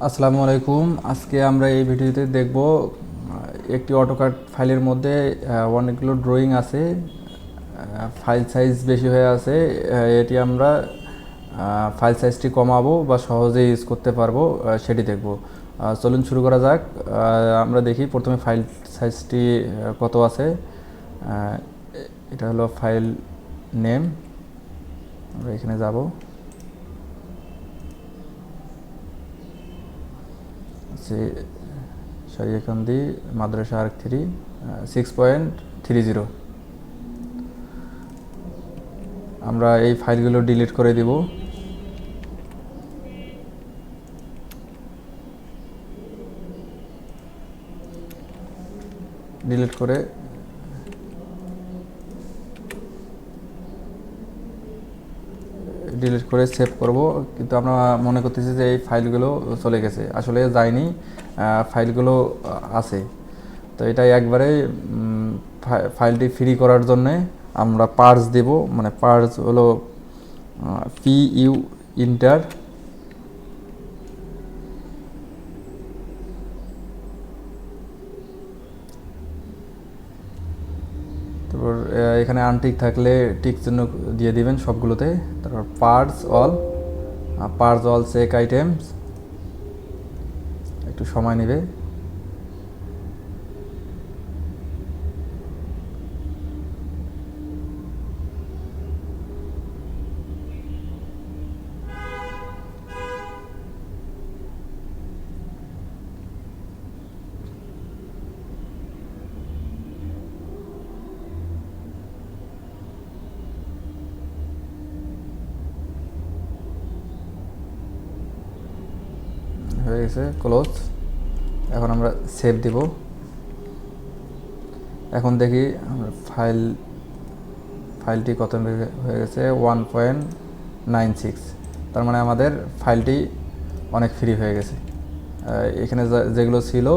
আসসালামু আলাইকুম। আজকে আমরা এই ভিডিওতে দেখব একটি অটোক্যাড ফাইলের মধ্যে অনেকগুলো ড্রয়িং আছে, ফাইল সাইজ বেশি হয়ে আছে। এটি আমরা ফাইল সাইজটি কমাবো বা সহজে ইউজ করতে পারবো সেটি দেখব। চলুন শুরু করা যাক। আমরা দেখি প্রথমে ফাইল সাইজটি কত আছে। এটা হলো ফাইল নেম। আমরা এখানে যাব, এখান মাদ্রাসা আর্ক 3 6.30। আমরা এই ফাইলগুলো ডিলিট করে দিব। ডিলিট করে সেভ করব, কিন্তু আমরা মনে করতেছি যে এই ফাইলগুলো চলে গেছে, আসলে যায়নি, ফাইলগুলো আছে। তো এটা একবারে ফাইলটি ফ্রি করার জন্যে আমরা পার্জ দেব। মানে পার্জ হলো PU ইন্টার, তারপর এখানে আনটিক থাকলে টিক চিহ্ন দিয়ে দিবেন সবগুলোতে। তারপর পার্জ অল চেক আইটেমস, একটু সময় নেবে। হয়ে গেছে, ক্লোজ। এখন আমরা সেভ দিব। এখন দেখি আমরা ফাইলটি কত হয়ে গেছে, 1.96। তার মানে আমাদের ফাইলটি অনেক ফ্রি হয়ে গেছে। এখানে যেগুলো ছিল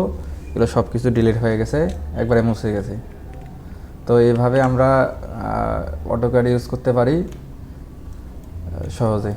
এগুলো সব কিছু ডিলিট হয়ে গেছে, একবারে মুছে গেছে। তো এইভাবে আমরা অটোক্যাড ইউজ করতে পারি সহজে।